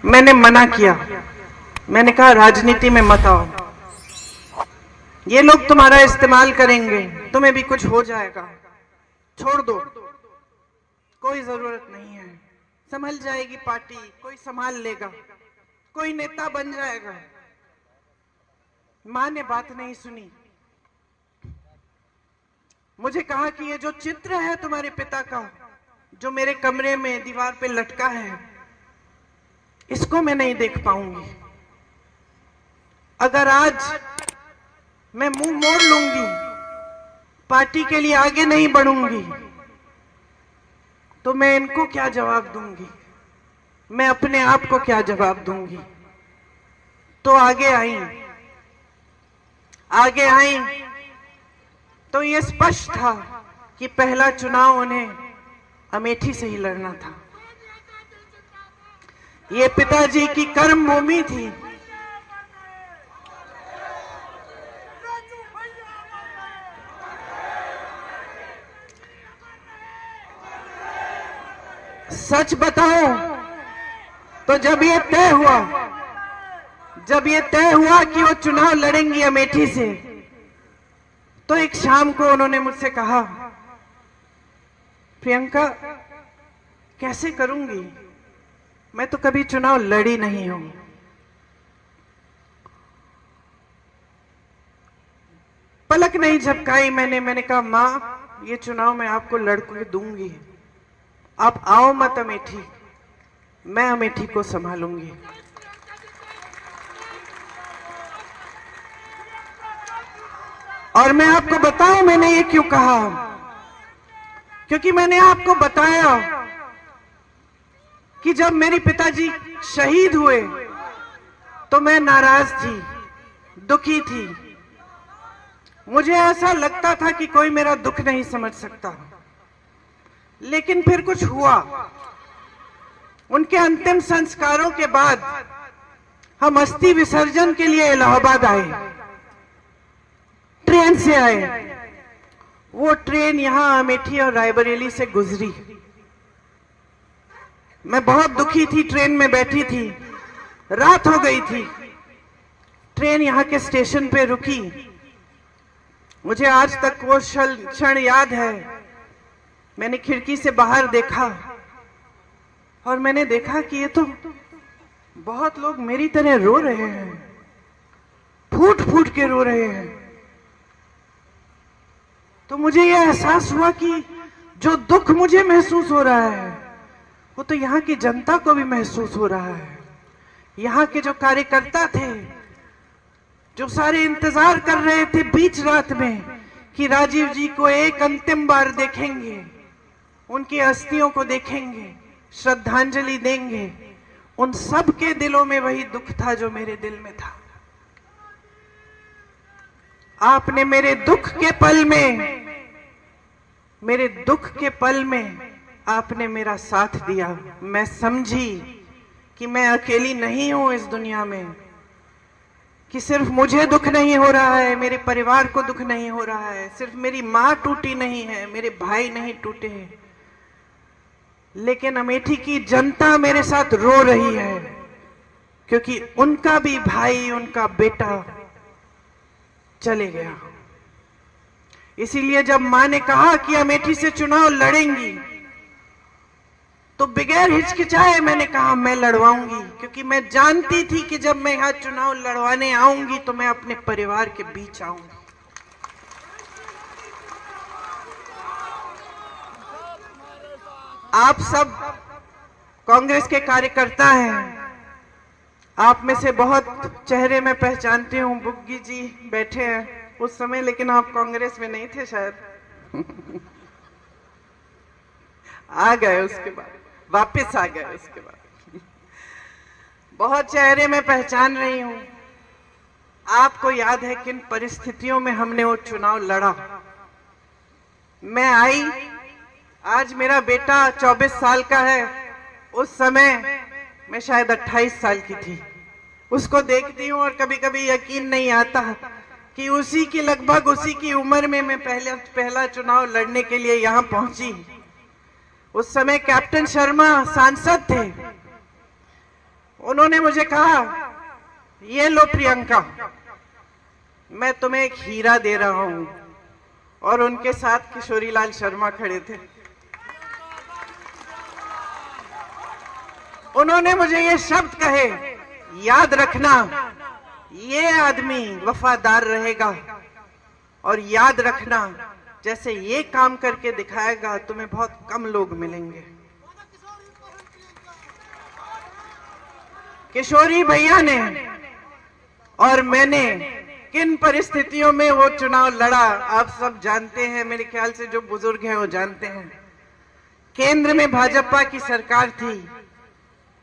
मैंने मना किया। मैंने कहा राजनीति में मत आओ, ये लोग तुम्हारा इस्तेमाल करेंगे, तुम्हें भी कुछ हो जाएगा, छोड़ दो, कोई जरूरत नहीं है, संभल जाएगी पार्टी, कोई संभाल लेगा, कोई नेता बन जाएगा। मां ने बात नहीं सुनी। मुझे कहा कि ये जो चित्र है तुम्हारे पिता का, जो मेरे कमरे में दीवार पे लटका है, इसको मैं नहीं देख पाऊंगी। अगर आज मैं मुंह मोड़ लूंगी, पार्टी के लिए आगे नहीं बढ़ूंगी, तो मैं इनको क्या जवाब दूंगी, मैं अपने आप को क्या जवाब दूंगी। तो आगे आई तो ये स्पष्ट था कि पहला चुनाव उन्हें अमेठी से ही लड़ना था। ये पिताजी की कर्म भूमि थी। सच बताओ तो जब ये तय हुआ कि वो चुनाव लड़ेंगी अमेठी से, तो एक शाम को उन्होंने मुझसे कहा, प्रियंका कैसे करूंगी, मैं तो कभी चुनाव लड़ी नहीं हूं। पलक नहीं झपकाई मैंने कहा मां, ये चुनाव मैं आपको लड़के दूंगी, आप आओ मत अमेठी, मैं अमेठी को संभालूंगी। और मैं आपको बताऊं मैंने ये क्यों कहा, क्योंकि मैंने आपको बताया कि जब मेरे पिताजी शहीद हुए तो मैं नाराज थी, दुखी थी। मुझे ऐसा लगता था कि कोई मेरा दुख नहीं समझ सकता। लेकिन फिर कुछ हुआ। उनके अंतिम संस्कारों के बाद हम अस्थि विसर्जन के लिए इलाहाबाद आए, ट्रेन से आए। वो ट्रेन यहां अमेठी और रायबरेली से गुजरी। मैं बहुत दुखी थी, ट्रेन में बैठी थी, रात हो गई थी। ट्रेन यहां के स्टेशन पे रुकी। मुझे आज तक वो क्षण याद है। मैंने खिड़की से बाहर देखा और मैंने देखा कि ये तो बहुत लोग मेरी तरह रो रहे हैं, फूट फूट के रो रहे हैं। तो मुझे यह एहसास हुआ कि जो दुख मुझे महसूस हो रहा है वो तो यहाँ की जनता को भी महसूस हो रहा है। यहाँ के जो कार्यकर्ता थे, जो सारे इंतजार कर रहे थे बीच रात में कि राजीव जी को एक अंतिम बार देखेंगे, उनकी अस्थियों को देखेंगे, श्रद्धांजलि देंगे, उन सब के दिलों में वही दुख था जो मेरे दिल में था। आपने मेरे दुख के पल में आपने मेरा साथ दिया। मैं समझी कि मैं अकेली नहीं हूं इस दुनिया में, कि सिर्फ मुझे दुख नहीं हो रहा है, मेरे परिवार को दुख नहीं हो रहा है, सिर्फ मेरी मां टूटी नहीं है, मेरे भाई नहीं टूटे हैं, लेकिन अमेठी की जनता मेरे साथ रो रही है, क्योंकि उनका भी भाई, उनका बेटा चले गया। इसीलिए जब मां ने कहा कि अमेठी से चुनाव लड़ेंगी, तो बगैर हिचकिचाए मैंने कहा मैं लड़वाऊंगी, क्योंकि मैं जानती थी कि जब मैं यहां चुनाव लड़वाने आऊंगी तो मैं अपने परिवार के बीच आऊंगी। आप सब कांग्रेस के कार्यकर्ता हैं। आप में से बहुत चेहरे में पहचानती हूं। बुग्गी जी बैठे हैं उस समय, लेकिन आप कांग्रेस में नहीं थे शायद। आ गए उसके बाद, वापस आ गए उसके बाद। बहुत चेहरे में पहचान रही हूं। आपको याद है किन परिस्थितियों में हमने वो चुनाव लड़ा। मैं आई, आज मेरा बेटा 24 साल का है, उस समय मैं शायद 28 साल की थी। उसको देखती हूँ और कभी कभी यकीन नहीं आता कि लगभग उसी की उम्र में मैं पहला चुनाव लड़ने के लिए यहाँ पहुंची। उस समय कैप्टन शर्मा सांसद थे। उन्होंने मुझे कहा, ये लो प्रियंका, मैं तुम्हें एक हीरा दे रहा हूं। और उनके साथ किशोरीलाल शर्मा खड़े थे। उन्होंने मुझे ये शब्द कहे, याद रखना ये आदमी वफादार रहेगा, और याद रखना जैसे ये काम करके दिखाएगा तुम्हें बहुत कम लोग मिलेंगे। किशोरी भैया ने और मैंने किन परिस्थितियों में वो चुनाव लड़ा, आप सब जानते हैं। मेरे ख्याल से जो बुजुर्ग हैं वो जानते हैं। केंद्र में भाजपा की सरकार थी,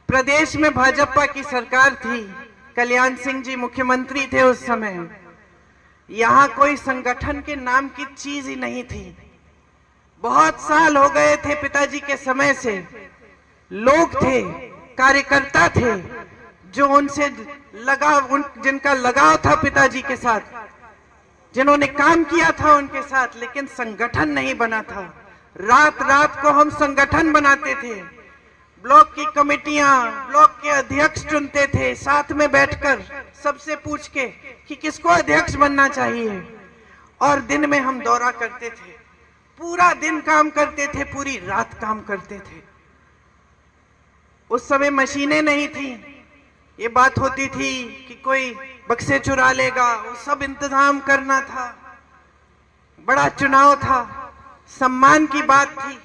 प्रदेश में भाजपा की सरकार थी, कल्याण सिंह जी मुख्यमंत्री थे उस समय। यहां कोई संगठन के नाम की चीज ही नहीं थी। बहुत साल हो गए थे पिताजी के समय से। लोग थे, कार्यकर्ता थे, जो उनसे जिनका लगाव था पिताजी के साथ, जिन्होंने काम किया था उनके साथ, लेकिन संगठन नहीं बना था। रात रात को हम संगठन बनाते थे, ब्लॉक की कमेटियां, ब्लॉक के अध्यक्ष चुनते थे, साथ में बैठकर सबसे पूछ के कि किसको अध्यक्ष बनना चाहिए। और दिन में हम दौरा करते थे, पूरा दिन काम करते थे, पूरी रात काम करते थे। उस समय मशीनें नहीं थी। ये बात होती थी कि कोई बक्से चुरा लेगा, वो सब इंतजाम करना था। बड़ा चुनाव था, सम्मान की बात थी,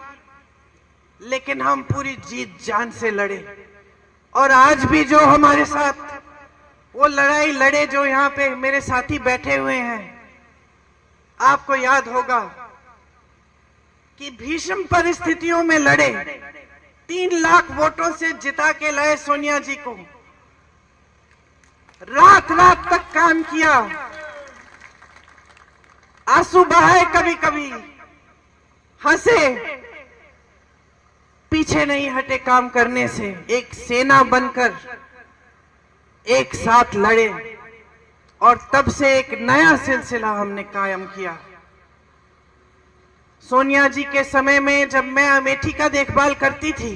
लेकिन हम पूरी जीत जान से लड़े। और आज भी जो हमारे साथ वो लड़ाई लड़े, जो यहाँ पे मेरे साथी बैठे हुए हैं, आपको याद होगा कि भीषण परिस्थितियों में लड़े, 3 लाख वोटों से जिता के लाए सोनिया जी को। रात रात तक काम किया, आंसू बहाए, कभी कभी हंसे, पीछे नहीं हटे काम करने से। एक सेना बनकर एक साथ लड़े, और तब से एक नया सिलसिला हमने कायम किया। सोनिया जी के समय में जब मैं अमेठी का देखभाल करती थी,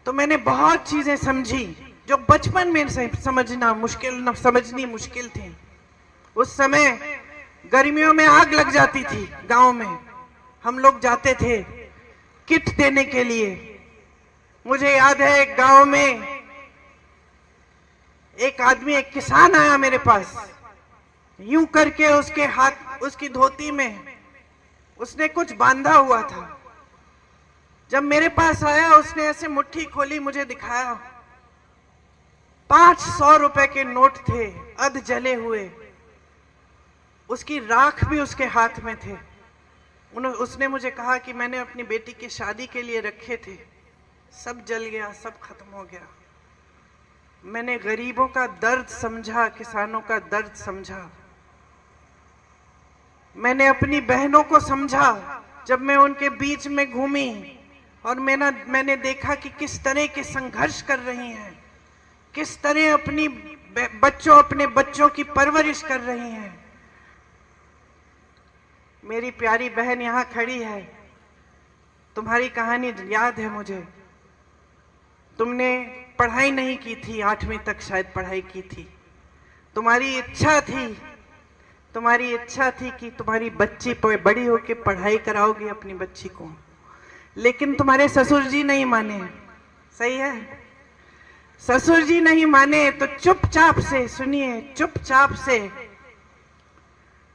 तो मैंने बहुत चीजें समझी जो बचपन में समझनी मुश्किल थी। उस समय गर्मियों में आग लग जाती थी गांव में, हम लोग जाते थे किट देने के लिए। मुझे याद है एक गांव में एक आदमी, एक किसान आया मेरे पास, यूं करके उसके हाथ, उसकी धोती में उसने कुछ बांधा हुआ था। जब मेरे पास आया, उसने ऐसे मुट्ठी खोली, मुझे दिखाया। 500 रुपए के नोट थे, अध जले हुए, उसकी राख भी उसके हाथ में थे। उसने मुझे कहा कि मैंने अपनी बेटी की शादी के लिए रखे थे, सब जल गया, सब खत्म हो गया। मैंने गरीबों का दर्द समझा, किसानों का दर्द समझा। मैंने अपनी बहनों को समझा जब मैं उनके बीच में घूमी, और मैंने देखा कि किस तरह के संघर्ष कर रही हैं, किस तरह अपने बच्चों की परवरिश कर रही हैं। मेरी प्यारी बहन यहाँ खड़ी है, तुम्हारी कहानी याद है मुझे। तुमने पढ़ाई नहीं की थी, 8वीं तक शायद पढ़ाई की थी। तुम्हारी इच्छा थी कि तुम्हारी बच्ची बड़ी होकर पढ़ाई कराओगी अपनी बच्ची को, लेकिन तुम्हारे ससुर जी नहीं माने। सही है, ससुर जी नहीं माने तो चुपचाप से, सुनिए, चुपचाप से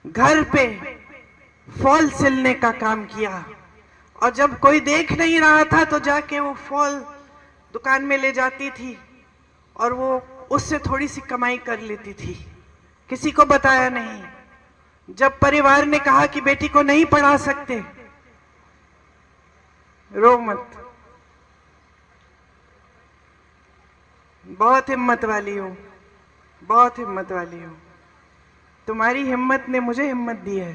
घर पे फॉल सिलने का काम किया। और जब कोई देख नहीं रहा था तो जाके वो फॉल दुकान में ले जाती थी, और वो उससे थोड़ी सी कमाई कर लेती थी। किसी को बताया नहीं। जब परिवार ने कहा कि बेटी को नहीं पढ़ा सकते, रो मत, बहुत हिम्मत वाली हो, बहुत हिम्मत वाली हो। तुम्हारी हिम्मत ने मुझे हिम्मत दी है।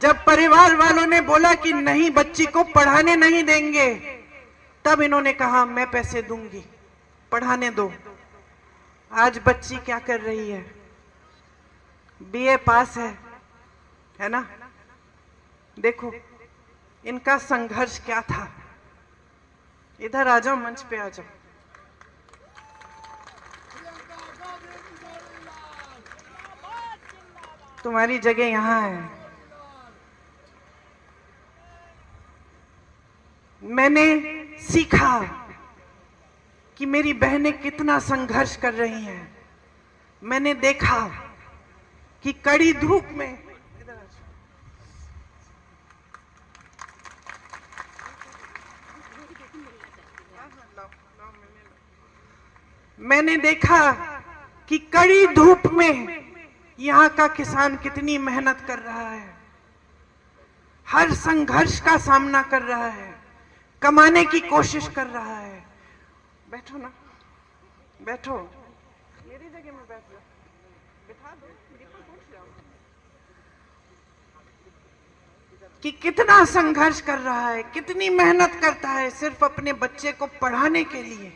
जब परिवार वालों ने बोला कि नहीं, बच्ची को पढ़ाने नहीं देंगे, तब इन्होंने कहा मैं पैसे दूंगी, पढ़ाने दो। आज बच्ची क्या कर रही है? बीए पास है ना? देखो इनका संघर्ष क्या था। इधर आ जाओ, मंच पे आ जाओ। तुम्हारी जगह यहां है। मैंने सीखा कि मेरी बहनें कितना संघर्ष कर रही हैं। मैंने देखा कि कड़ी धूप में, मैंने देखा कि कड़ी धूप में यहाँ का किसान कितनी मेहनत कर रहा है, हर संघर्ष का सामना कर रहा है, कमाने की कोशिश कर रहा है। बैठो ना, बैठो, मेरी जगह में बैठ जाओ, बिठा दो, दीपक उठ जाओ। कि कितना संघर्ष कर रहा है, कितनी मेहनत करता है सिर्फ अपने बच्चे को पढ़ाने के लिए,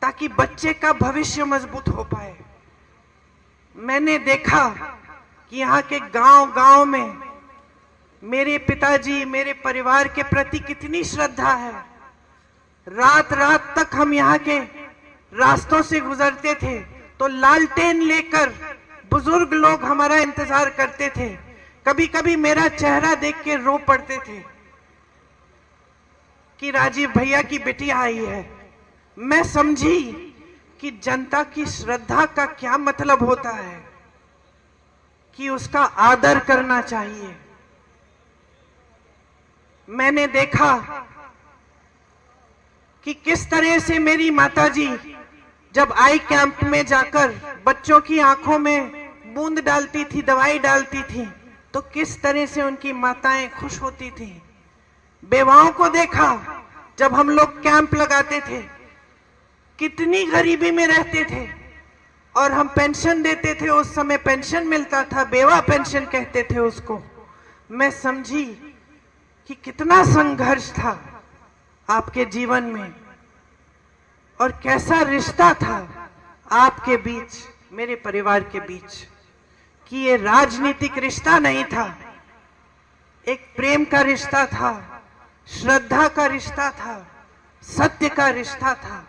ताकि बच्चे का भविष्य मजबूत हो पाए। मैंने देखा कि यहाँ के गांव-गांव में मेरे पिताजी, मेरे परिवार के प्रति कितनी श्रद्धा है। रात रात तक हम यहाँ के रास्तों से गुजरते थे तो लालटेन लेकर बुजुर्ग लोग हमारा इंतजार करते थे। कभी कभी मेरा चेहरा देख के रो पड़ते थे कि राजीव भैया की बेटी आई है। मैं समझी कि जनता की श्रद्धा का क्या मतलब होता है, कि उसका आदर करना चाहिए। मैंने देखा कि किस तरह से मेरी माताजी जब आई कैंप में जाकर बच्चों की आंखों में बूंद डालती थी, दवाई डालती थी, तो किस तरह से उनकी माताएं खुश होती थी। बेवाओं को देखा जब हम लोग कैंप लगाते थे, कितनी गरीबी में रहते थे और हम पेंशन देते थे। उस समय पेंशन मिलता था, बेवा पेंशन कहते थे उसको। मैं समझी कि कितना संघर्ष था आपके जीवन में और कैसा रिश्ता था आपके बीच, मेरे परिवार के बीच, कि ये राजनीतिक रिश्ता नहीं था, एक प्रेम का रिश्ता था, श्रद्धा का रिश्ता था, सत्य का रिश्ता था।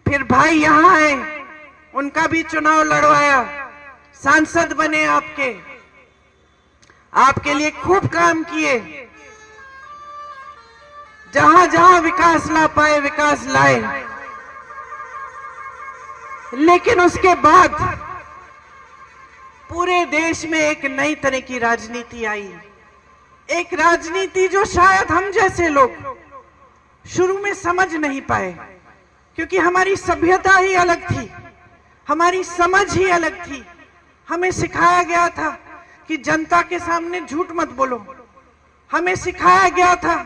फिर भाई यहां आए, उनका भी चुनाव लड़वाया, सांसद बने, आपके लिए खूब काम किए, जहां जहां विकास ला पाए विकास लाए। लेकिन उसके बाद पूरे देश में एक नई तरह की राजनीति आई, एक राजनीति जो शायद हम जैसे लोग शुरू में समझ नहीं पाए, क्योंकि हमारी सभ्यता ही अलग थी, हमारी समझ ही अलग थी। हमें सिखाया गया था कि जनता के सामने झूठ मत बोलो, हमें सिखाया गया था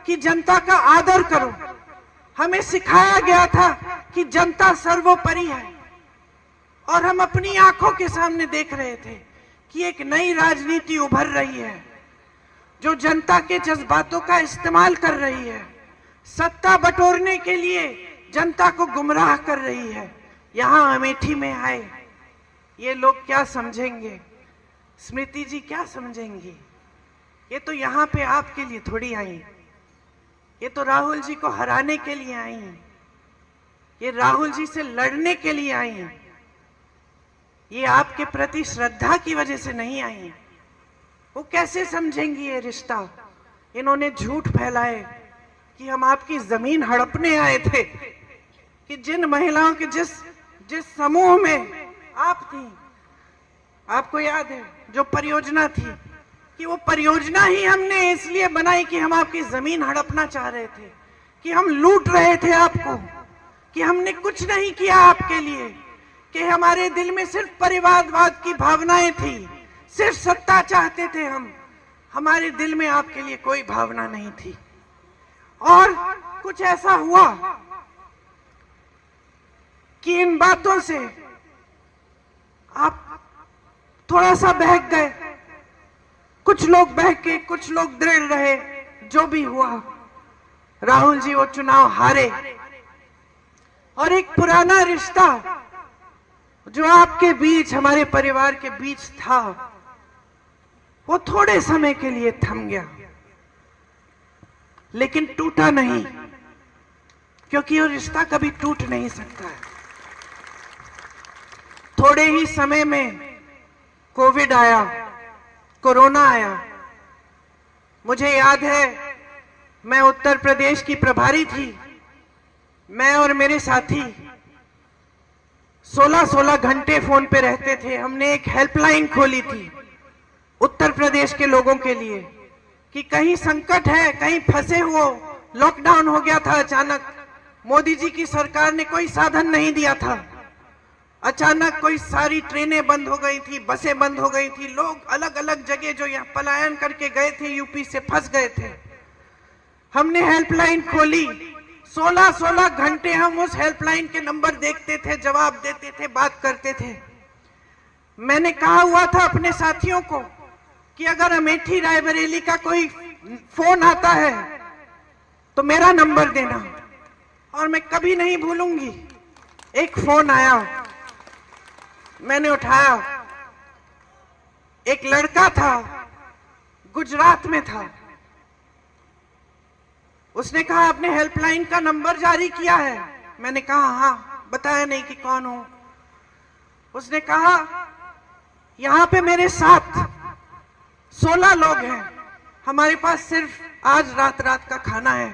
कि जनता का आदर करो, हमें सिखाया गया था कि जनता सर्वोपरि है। और हम अपनी आंखों के सामने देख रहे थे कि एक नई राजनीति उभर रही है, जो जनता के जज्बातों का इस्तेमाल कर रही है, सत्ता बटोरने के लिए जनता को गुमराह कर रही है। यहां अमेठी में आए ये लोग क्या समझेंगे, स्मृति जी क्या समझेंगी? ये तो यहाँ पे आपके लिए थोड़ी आई, ये तो राहुल जी को हराने के लिए आई, ये राहुल जी से लड़ने के लिए आई, ये आपके प्रति श्रद्धा की वजह से नहीं आई। वो कैसे समझेंगी ये रिश्ता? इन्होंने झूठ फैलाए कि हम आपकी जमीन हड़पने आए थे, कि जिन महिलाओं के जिस समूह में आप थी, आपको याद है जो परियोजना थी, कि वो परियोजना ही हमने इसलिए बनाई कि हम आपकी जमीन हड़पना चाह रहे थे, कि हम लूट रहे थे आपको, कि हमने कुछ नहीं किया आपके लिए, कि हमारे दिल में सिर्फ परिवारवाद की भावनाएं थी, सिर्फ सत्ता चाहते थे हम, हमारे दिल में आपके लिए कोई भावना नहीं थी। और कुछ ऐसा हुआ कि इन बातों से आप थोड़ा सा बहक गए, कुछ लोग बहके, कुछ लोग दृढ़ रहे। जो भी हुआ, राहुल जी वो चुनाव हारे, और एक पुराना रिश्ता जो आपके बीच, हमारे परिवार के बीच था, वो थोड़े समय के लिए थम गया, लेकिन टूटा नहीं, क्योंकि वो रिश्ता कभी टूट नहीं सकता है। थोड़े ही समय में कोविड आया, कोरोना आया। मुझे याद है, मैं उत्तर प्रदेश की प्रभारी थी। मैं और मेरे साथी 16-16 घंटे फोन पे रहते थे। हमने एक हेल्पलाइन खोली थी उत्तर प्रदेश के लोगों के लिए कि कहीं संकट है, कहीं फंसे हो। लॉकडाउन हो गया था अचानक, मोदी जी की सरकार ने कोई साधन नहीं दिया था। अचानक कोई सारी ट्रेनें बंद हो गई थी, बसें बंद हो गई थी। लोग अलग अलग जगह जो यहाँ पलायन करके गए थे, यूपी से फंस गए थे। हमने हेल्पलाइन खोली। 16-16 घंटे हम उस हेल्पलाइन के नंबर देखते थे, जवाब देते थे, बात करते थे। मैंने कहा हुआ था अपने साथियों को कि अगर अमेठी रायबरेली का कोई फोन आता है तो मेरा नंबर देना। और मैं कभी नहीं भूलूंगी, एक फोन आया, मैंने उठाया। एक लड़का था, गुजरात में था। उसने कहा आपने हेल्पलाइन का नंबर जारी किया है? मैंने कहा हाँ। बताया नहीं कि कौन हो। उसने कहा यहां पे मेरे साथ 16 लोग हैं, हमारे पास सिर्फ आज रात का खाना है,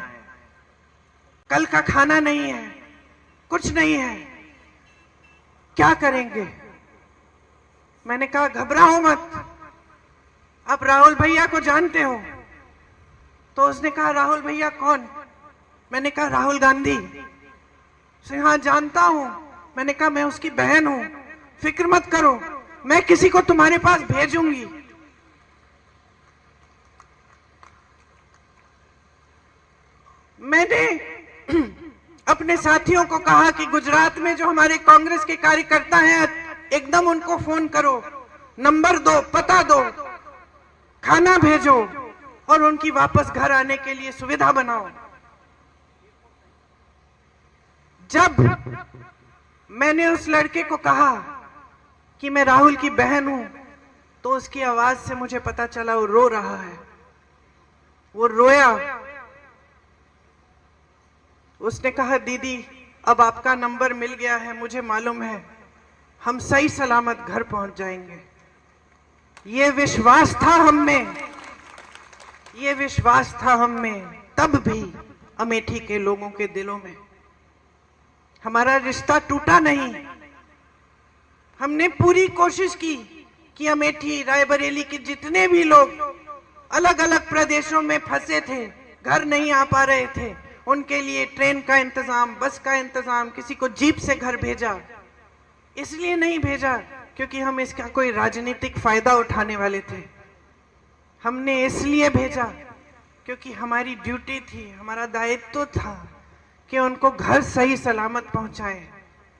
कल का खाना नहीं है, कुछ नहीं है, क्या करेंगे? मैंने कहा घबराओ मत, आप राहुल भैया को जानते हो? तो उसने कहा राहुल भैया कौन? मैंने कहा राहुल गांधी। उसने हाँ जानता हूं। मैंने कहा मैं उसकी बहन हूं, फिक्र मत करो, मैं किसी को तुम्हारे पास भेजूंगी। मैंने अपने साथियों को कहा कि गुजरात में जो हमारे कांग्रेस के कार्यकर्ता हैं, एकदम उनको फोन करो, नंबर दो, पता दो, खाना भेजो और उनकी वापस घर आने के लिए सुविधा बनाओ। जब मैंने उस लड़के को कहा कि मैं राहुल की बहन हूं, तो उसकी आवाज से मुझे पता चला वो रो रहा है। वो रोया। उसने कहा दीदी अब आपका नंबर मिल गया है, मुझे मालूम है हम सही सलामत घर पहुंच जाएंगे। ये विश्वास था हम में, ये विश्वास था हम में तब भी अमेठी के लोगों के दिलों में। हमारा रिश्ता टूटा नहीं। हमने पूरी कोशिश की कि अमेठी रायबरेली के जितने भी लोग अलग अलग प्रदेशों में फंसे थे, घर नहीं आ पा रहे थे, उनके लिए ट्रेन का इंतजाम, बस का इंतजाम, किसी को जीप से घर भेजा। इसलिए नहीं भेजा क्योंकि हम इसका कोई राजनीतिक फायदा उठाने वाले थे। हमने इसलिए भेजा क्योंकि हमारी ड्यूटी थी, हमारा दायित्व था कि उनको घर सही सलामत पहुंचाएं।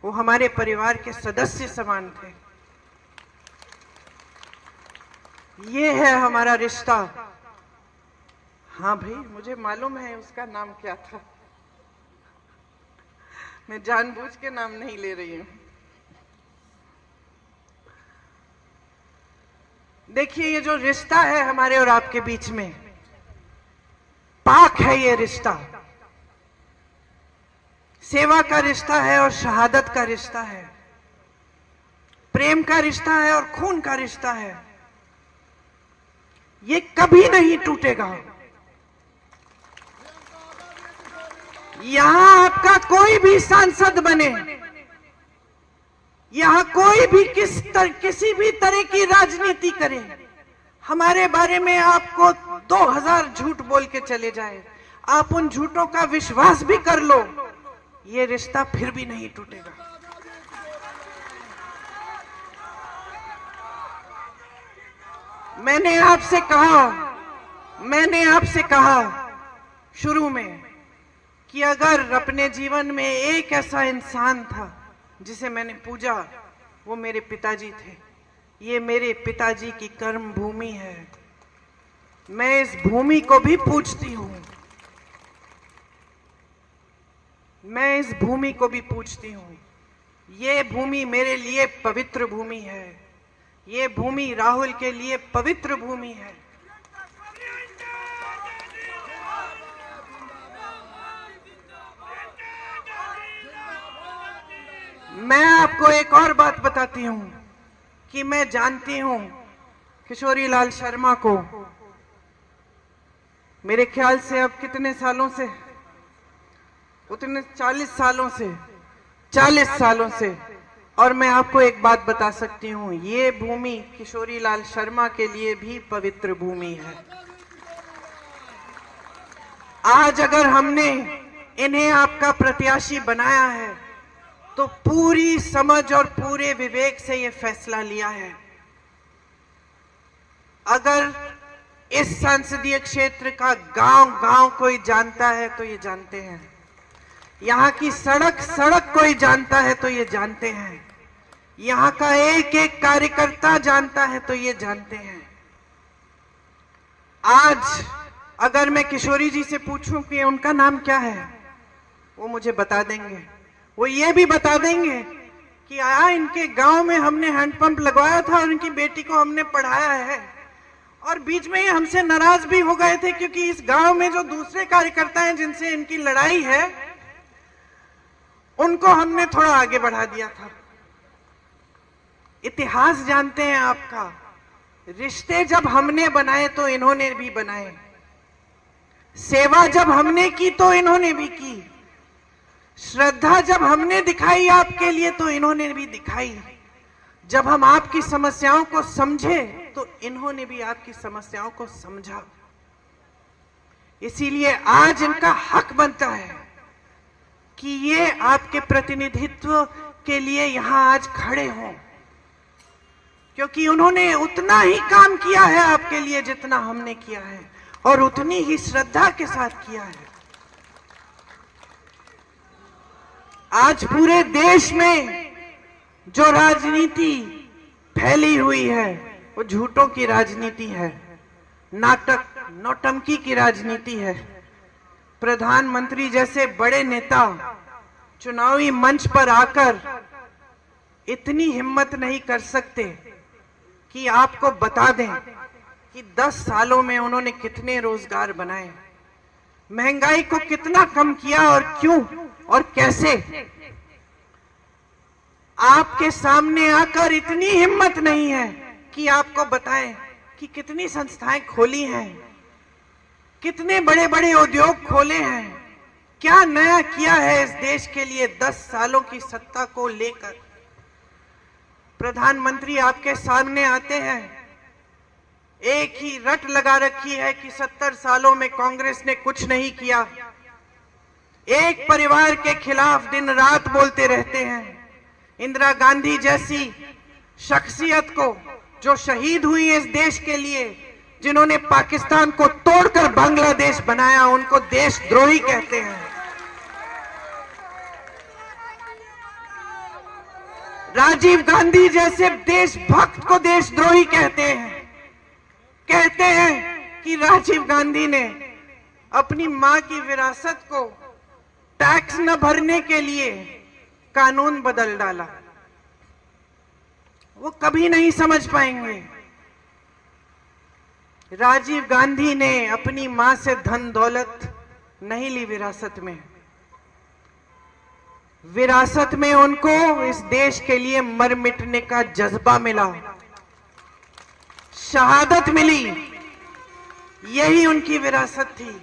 वो हमारे परिवार के सदस्य समान थे। ये है हमारा रिश्ता। हाँ भाई, मुझे मालूम है उसका नाम क्या था, मैं जानबूझ के नाम नहीं ले रही हूं। देखिए ये जो रिश्ता है हमारे और आपके बीच में, पाक है ये रिश्ता। सेवा का रिश्ता है और शहादत का रिश्ता है, प्रेम का रिश्ता है और खून का रिश्ता है। ये कभी नहीं टूटेगा। यहां आपका कोई भी सांसद बने, यहां कोई भी किसी भी तरह की राजनीति करे, हमारे बारे में आपको 2000 झूठ बोल के चले जाए, आप उन झूठों का विश्वास भी कर लो, ये रिश्ता फिर भी नहीं टूटेगा। मैंने आपसे कहा शुरू में कि अगर अपने जीवन में एक ऐसा इंसान था जिसे मैंने पूजा, वो मेरे पिताजी थे। ये मेरे पिताजी की कर्म भूमि है। मैं इस भूमि को भी पूजती हूं। मैं इस भूमि को भी पूजती हूं। ये भूमि मेरे लिए पवित्र भूमि है। ये भूमि राहुल के लिए पवित्र भूमि है। मैं आपको एक और बात बताती हूं कि मैं जानती हूं किशोरी लाल शर्मा को, मेरे ख्याल से अब कितने सालों से, उतने 40 सालों से। और मैं आपको एक बात बता सकती हूं, ये भूमि किशोरी लाल शर्मा के लिए भी पवित्र भूमि है। आज अगर हमने इन्हें आपका प्रत्याशी बनाया है तो पूरी समझ और पूरे विवेक से ये फैसला लिया है। अगर इस संसदीय क्षेत्र का गांव-गांव कोई जानता है तो ये जानते हैं, यहाँ की सड़क कोई जानता है तो ये जानते हैं, यहाँ का एक एक कार्यकर्ता जानता है तो ये जानते हैं। आज अगर मैं किशोरी जी से पूछूं कि उनका नाम क्या है, वो मुझे बता देंगे। वो ये भी बता देंगे कि इनके गांव में हमने हैंडपंप लगवाया था और इनकी बेटी को हमने पढ़ाया है, और बीच में ये हमसे नाराज भी हो गए थे क्योंकि इस गांव में जो दूसरे कार्यकर्ता हैं जिनसे इनकी लड़ाई है, उनको हमने थोड़ा आगे बढ़ा दिया था। इतिहास जानते हैं आपका। रिश्ते जब हमने बनाए तो इन्होंने भी बनाए, सेवा जब हमने की तो इन्होंने भी की, श्रद्धा जब हमने दिखाई आपके लिए तो इन्होंने भी दिखाई, जब हम आपकी समस्याओं को समझे तो इन्होंने भी आपकी समस्याओं को समझा। इसीलिए आज इनका हक बनता है कि ये आपके प्रतिनिधित्व के लिए यहां आज खड़े हों, क्योंकि उन्होंने उतना ही काम किया है आपके लिए जितना हमने किया है, और उतनी ही श्रद्धा के साथ किया है। आज पूरे देश में जो राजनीति फैली हुई है वो झूठों की राजनीति है, नाटक नौटंकी की राजनीति है। प्रधानमंत्री जैसे बड़े नेता चुनावी मंच पर आकर इतनी हिम्मत नहीं कर सकते कि आपको बता दें कि 10 सालों में उन्होंने कितने रोजगार बनाए, महंगाई को कितना कम किया और क्यों और कैसे। आपके सामने आकर इतनी हिम्मत नहीं है कि आपको बताएं कि कितनी संस्थाएं खोली हैं, कितने बड़े बड़े उद्योग खोले हैं, क्या नया किया है इस देश के लिए 10 सालों की सत्ता को लेकर। प्रधानमंत्री आपके सामने आते हैं, एक ही रट लगा रखी है कि 70 सालों में कांग्रेस ने कुछ नहीं किया, एक परिवार के खिलाफ दिन रात बोलते रहते हैं। इंदिरा गांधी जैसी शख्सियत को जो शहीद हुई इस देश के लिए, जिन्होंने पाकिस्तान को तोड़कर बांग्लादेश बनाया, उनको देशद्रोही कहते हैं। राजीव गांधी जैसे देशभक्त को देशद्रोही कहते हैं। कहते हैं कि राजीव गांधी ने अपनी मां की विरासत को टैक्स न भरने के लिए कानून बदल डाला। वो कभी नहीं समझ पाएंगे। राजीव गांधी ने अपनी मां से धन दौलत नहीं ली विरासत में, विरासत में उनको इस देश के लिए मर मिटने का जज्बा मिला, शहादत मिली, यही उनकी विरासत थी।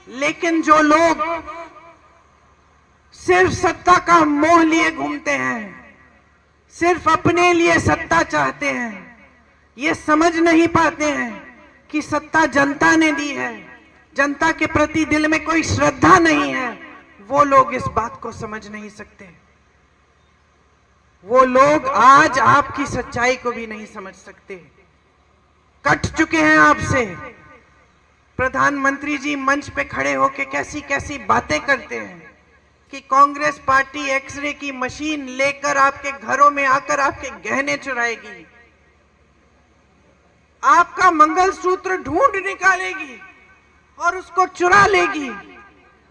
लेकिन जो लोग सिर्फ सत्ता का मोह लिए घूमते हैं, सिर्फ अपने लिए सत्ता चाहते हैं, ये समझ नहीं पाते हैं कि सत्ता जनता ने दी है, जनता के प्रति दिल में कोई श्रद्धा नहीं है, वो लोग इस बात को समझ नहीं सकते। वो लोग आज आपकी सच्चाई को भी नहीं समझ सकते, कट चुके हैं आपसे। प्रधानमंत्री जी मंच पे खड़े होकर कैसी कैसी बातें करते हैं कि कांग्रेस पार्टी एक्सरे की मशीन लेकर आपके घरों में आकर आपके गहने चुराएगी, आपका मंगलसूत्र ढूंढ निकालेगी और उसको चुरा लेगी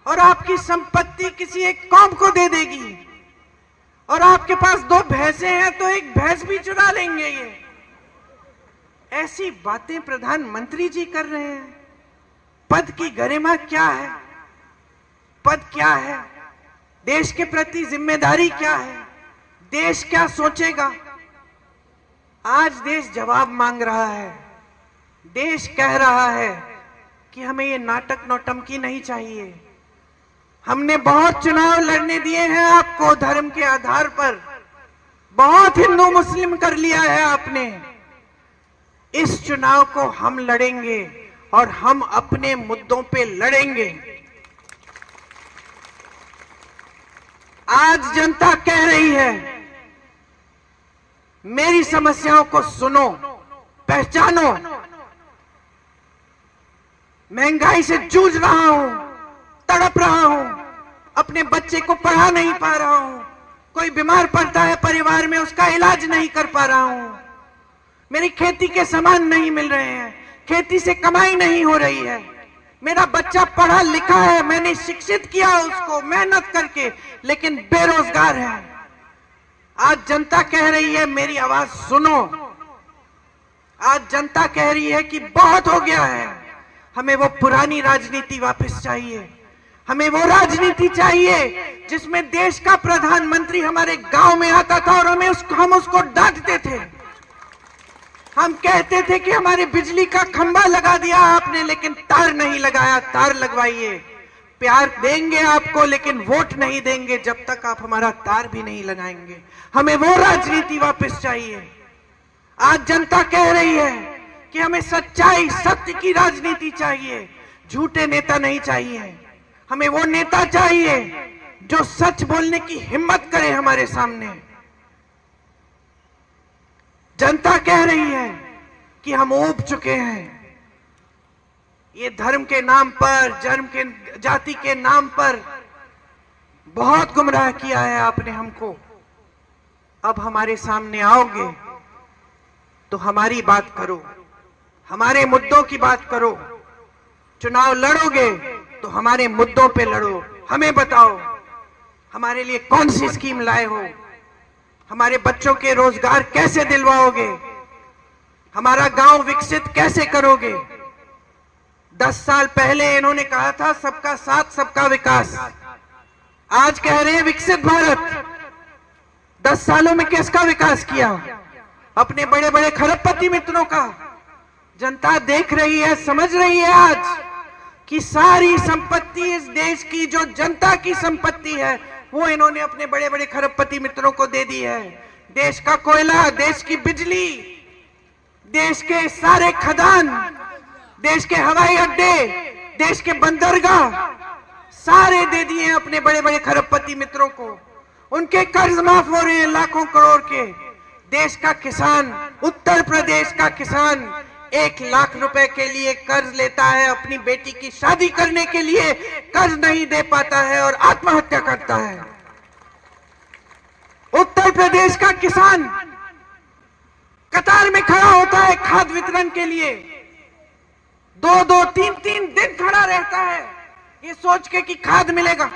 और आपकी संपत्ति किसी एक कौम को दे देगी और आपके पास 2 भैंसे हैं तो एक भैंस भी चुरा लेंगे। ये ऐसी बातें प्रधानमंत्री जी कर रहे हैं। पद की गरिमा क्या है? पद क्या है? देश के प्रति जिम्मेदारी क्या है? देश क्या सोचेगा? आज देश जवाब मांग रहा है। देश कह रहा है कि हमें ये नाटक नौटंकी नहीं चाहिए। हमने बहुत चुनाव लड़ने दिए हैं आपको धर्म के आधार पर, बहुत हिंदू मुस्लिम कर लिया है आपने। इस चुनाव को हम लड़ेंगे और हम अपने मुद्दों पे लड़ेंगे। आज जनता कह रही है मेरी समस्याओं को सुनो, पहचानो। महंगाई से जूझ रहा हूं, तड़प रहा हूं, अपने बच्चे को पढ़ा नहीं पा रहा हूं, कोई बीमार पड़ता है परिवार में उसका इलाज नहीं कर पा रहा हूं, मेरी खेती के सामान नहीं मिल रहे हैं, खेती से कमाई नहीं हो रही है, मेरा बच्चा पढ़ा लिखा है, मैंने शिक्षित किया उसको मेहनत करके, लेकिन बेरोजगार है। आज जनता कह रही है मेरी आवाज सुनो। आज जनता कह रही है कि बहुत हो गया है, हमें वो पुरानी राजनीति वापस चाहिए। हमें वो राजनीति चाहिए जिसमें देश का प्रधानमंत्री हमारे गांव में आता था और हम उसको डांटते थे। हम कहते थे कि हमारे बिजली का खंभा लगा दिया आपने, लेकिन तार नहीं लगाया, तार लगवाइए। प्यार देंगे आपको लेकिन वोट नहीं देंगे जब तक आप हमारा तार भी नहीं लगाएंगे। हमें वो राजनीति वापस चाहिए। आज जनता कह रही है कि हमें सच्चाई, सत्य की राजनीति चाहिए, झूठे नेता नहीं चाहिए। हमें वो नेता चाहिए जो सच बोलने की हिम्मत करे हमारे सामने। जनता कह रही है कि हम ऊब चुके हैं। ये धर्म के नाम पर, जाति के नाम पर बहुत गुमराह किया है आपने हमको। अब हमारे सामने आओगे तो हमारी बात करो, हमारे मुद्दों की बात करो। चुनाव लड़ोगे तो हमारे मुद्दों पे लड़ो। हमें बताओ हमारे लिए कौन सी स्कीम लाए हो, हमारे बच्चों के रोजगार कैसे दिलवाओगे, हमारा गांव विकसित कैसे करोगे। 10 साल पहले इन्होंने कहा था सबका साथ सबका विकास, आज कह रहे हैं विकसित भारत। 10 सालों में किसका विकास किया? अपने बड़े बड़े खरबपति मित्रों का। जनता देख रही है, समझ रही है आज कि सारी संपत्ति इस देश की जो जनता की संपत्ति है वो इन्होंने अपने बड़े बड़े खरबपति मित्रों को दे दी है। देश का कोयला, देश की बिजली, देश के सारे खदान, देश के हवाई अड्डे, देश के बंदरगाह सारे दे दिए हैं अपने बड़े बड़े खरबपति मित्रों को। उनके कर्ज माफ हो रहे हैं लाखों करोड़ के। देश का किसान, उत्तर प्रदेश का किसान 1 लाख रुपए के लिए कर्ज लेता है, अपनी बेटी की शादी करने के लिए कर्ज नहीं दे पाता है और आत्महत्या करता है। उत्तर प्रदेश का किसान कतार में खड़ा होता है खाद वितरण के लिए, 2-2, 3-3 दिन खड़ा रहता है ये सोच के कि खाद मिलेगा,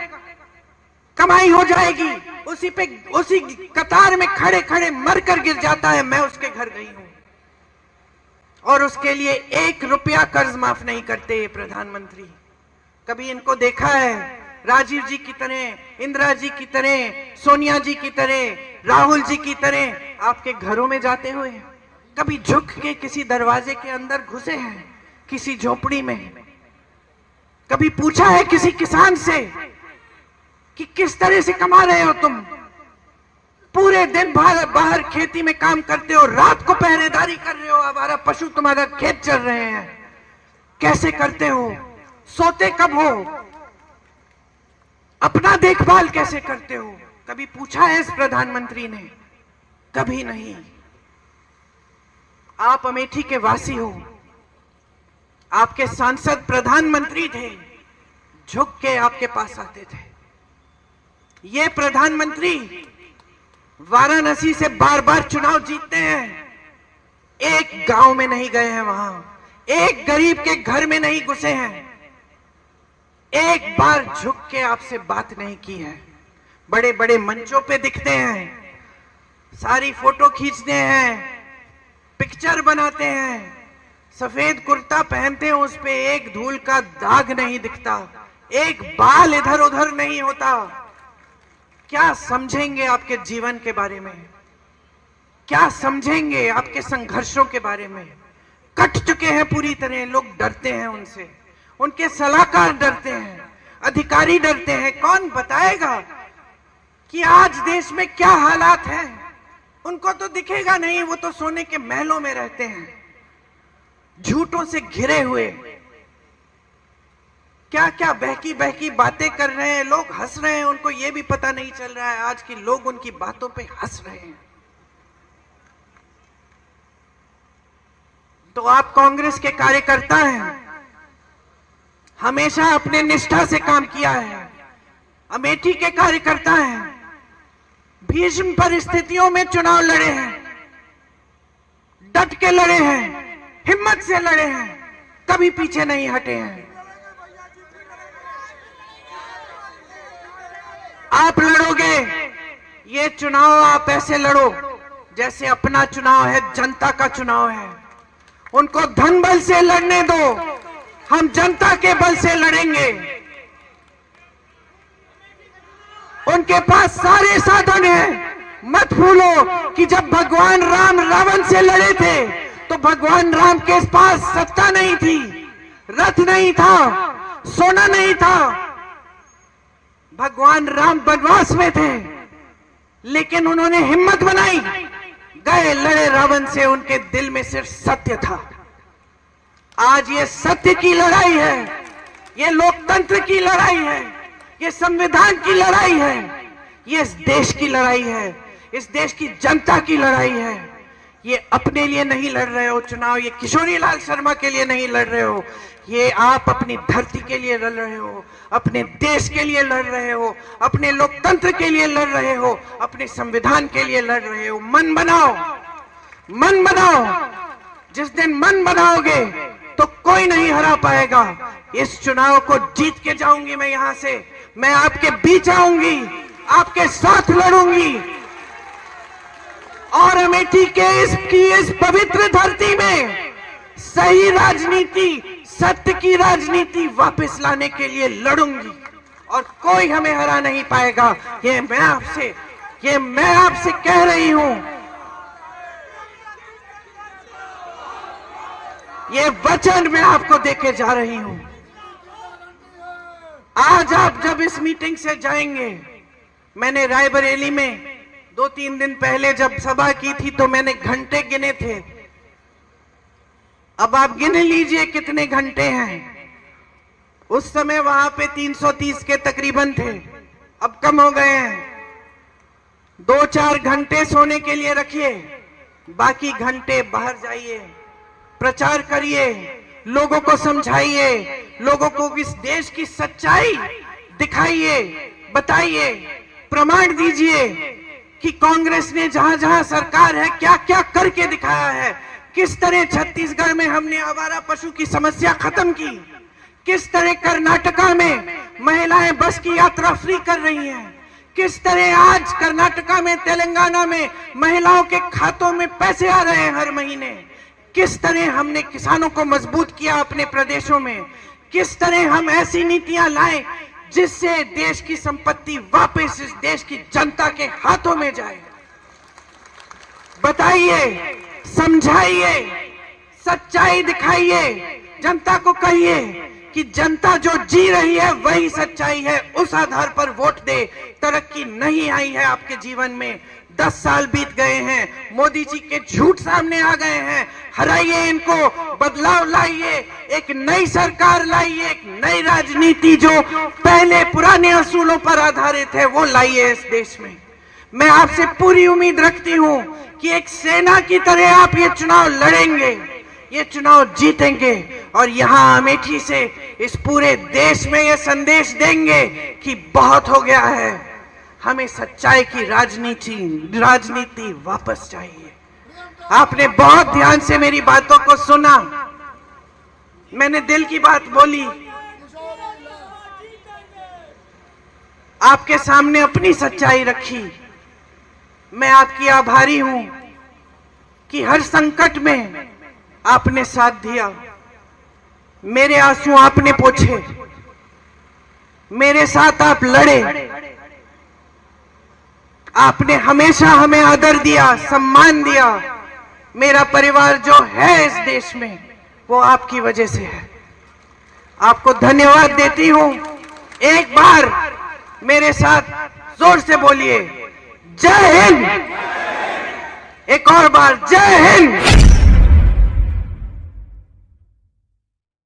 कमाई हो जाएगी। उसी कतार में खड़े खड़े मरकर गिर जाता है। मैं उसके घर गई हूं और उसके लिए 1 रुपया कर्ज माफ नहीं करते ये प्रधानमंत्री। कभी इनको देखा है राजीव जी की तरह, इंदिरा जी की तरह, सोनिया जी की तरह, राहुल जी की तरह आपके घरों में जाते हुए? कभी झुक के किसी दरवाजे के अंदर घुसे हैं, किसी झोपड़ी में? कभी पूछा है किसी किसान से कि किस तरह से कमा रहे हो तुम? पूरे दिन बाहर खेती में काम करते हो, रात को पहरेदारी कर रहे हो, आवारा पशु तुम्हारा खेत चल रहे हैं, कैसे करते हो? सोते कब हो? अपना देखभाल कैसे करते हो? कभी पूछा है इस प्रधानमंत्री ने? कभी नहीं। आप अमेठी के वासी हो, आपके सांसद प्रधानमंत्री थे, झुक के आपके पास आते थे। ये प्रधानमंत्री वाराणसी से बार बार चुनाव जीतते हैं, एक गांव में नहीं गए हैं, वहां एक गरीब के घर में नहीं घुसे हैं, एक बार झुक के आपसे बात नहीं की है। बड़े बड़े मंचों पे दिखते हैं, सारी फोटो खींचते हैं, पिक्चर बनाते हैं, सफेद कुर्ता पहनते हैं, उस पे एक धूल का दाग नहीं दिखता, एक बाल इधर उधर नहीं होता। क्या समझेंगे आपके जीवन के बारे में? क्या समझेंगे आपके संघर्षों के बारे में? कट चुके हैं पूरी तरह, लोग डरते हैं उनसे, उनके सलाहकार डरते हैं, अधिकारी डरते हैं। कौन बताएगा कि आज देश में क्या हालात हैं? उनको तो दिखेगा नहीं, वो तो सोने के महलों में रहते हैं, झूठों से घिरे हुए। क्या क्या बहकी बहकी बातें कर रहे हैं, लोग हंस रहे हैं, उनको ये भी पता नहीं चल रहा है आज की लोग उनकी बातों पे हंस रहे हैं। तो आप कांग्रेस के कार्यकर्ता हैं, हमेशा अपने निष्ठा से काम किया है। अमेठी के कार्यकर्ता हैं, भीषण परिस्थितियों में चुनाव लड़े हैं, डट के लड़े हैं, हिम्मत से लड़े हैं, कभी पीछे नहीं हटे हैं। आप लड़ोगे ये चुनाव, आप ऐसे लड़ो जैसे अपना चुनाव है, जनता का चुनाव है। उनको धन बल से लड़ने दो, हम जनता के बल से लड़ेंगे। उनके पास सारे साधन हैं। मत भूलो कि जब भगवान राम रावण से लड़े थे तो भगवान राम के पास सत्ता नहीं थी, रथ नहीं था, सोना नहीं था। भगवान राम वनवास में थे, लेकिन उन्होंने हिम्मत बनाई, गए लड़े रावण से। उनके दिल में सिर्फ सत्य था। आज ये सत्य की लड़ाई है, ये लोकतंत्र की लड़ाई है, ये संविधान की लड़ाई है, ये इस देश की लड़ाई है, इस देश की जनता की लड़ाई है। ये अपने लिए नहीं लड़ रहे हो चुनाव, ये किशोरी लाल शर्मा के लिए नहीं लड़ रहे हो, ये आप अपनी धरती के लिए लड़ रहे हो, अपने देश के लिए लड़ रहे हो, अपने लोकतंत्र के लिए लड़ रहे हो, अपने संविधान के लिए लड़ रहे हो। मन बनाओ, मन बनाओ। जिस दिन मन बनाओगे तो कोई नहीं हरा पाएगा। इस चुनाव को जीत के जाऊंगी मैं यहां से, मैं आपके बीच आऊंगी, आपके साथ लड़ूंगी और अमेठी के इस पवित्र धरती में सही राजनीति, सत्य की राजनीति वापस लाने के लिए लड़ूंगी और कोई हमें हरा नहीं पाएगा। ये मैं आपसे कह रही हूं, ये वचन मैं आपको देके जा रही हूं। आज आप जब इस मीटिंग से जाएंगे, मैंने रायबरेली में 2-3 दिन पहले जब सभा की थी तो मैंने घंटे गिने थे। अब आप गिन लीजिए कितने घंटे हैं। उस समय वहां पे 330 के तकरीबन थे, अब कम हो गए हैं। 2-4 घंटे सोने के लिए रखिए, बाकी घंटे बाहर जाइए, प्रचार करिए, लोगों को समझाइए, लोगों को इस देश की सच्चाई दिखाइए, बताइए, प्रमाण दीजिए कि कांग्रेस ने जहां जहां सरकार है क्या क्या करके दिखाया है। किस तरह छत्तीसगढ़ में हमने आवारा पशु की समस्या खत्म की, किस तरह कर्नाटका में महिलाएं बस की यात्रा फ्री कर रही हैं, किस तरह आज कर्नाटका में, तेलंगाना में महिलाओं के खातों में पैसे आ रहे हैं हर महीने, किस तरह हमने किसानों को मजबूत किया अपने प्रदेशों में, किस तरह हम ऐसी नीतियां लाएं जिससे देश की संपत्ति वापस इस देश की जनता के हाथों में जाए। बताइए, समझाइए, सच्चाई दिखाइए, जनता को कहिए कि जनता जो जी रही है वही सच्चाई है, उस आधार पर वोट दे। तरक्की नहीं आई है आपके जीवन में, 10 साल बीत गए हैं, मोदी जी के झूठ सामने आ गए हैं। हराइए इनको, बदलाव लाइए, एक नई सरकार लाइए, एक नई राजनीति जो पहले पुराने असूलों पर आधारित है वो लाइए इस देश में। मैं आपसे पूरी उम्मीद रखती हूं कि एक सेना की तरह आप ये चुनाव लड़ेंगे, ये चुनाव जीतेंगे और यहां अमेठी से इस पूरे देश में ये संदेश देंगे कि बहुत हो गया है, हमें सच्चाई की राजनीति वापस चाहिए। आपने बहुत ध्यान से मेरी बातों को सुना, मैंने दिल की बात बोली। आपके सामने अपनी सच्चाई रखी। मैं आपकी आभारी हूं कि हर संकट में आपने साथ दिया। मेरे आंसू आपने पोंछे, मेरे साथ आप लड़े। आपने हमेशा हमें आदर दिया, सम्मान दिया। मेरा परिवार जो है इस देश में वो आपकी वजह से है। आपको धन्यवाद देती हूं। एक बार मेरे साथ जोर से बोलिए, जय हिंद। एक और बार, जय हिंद।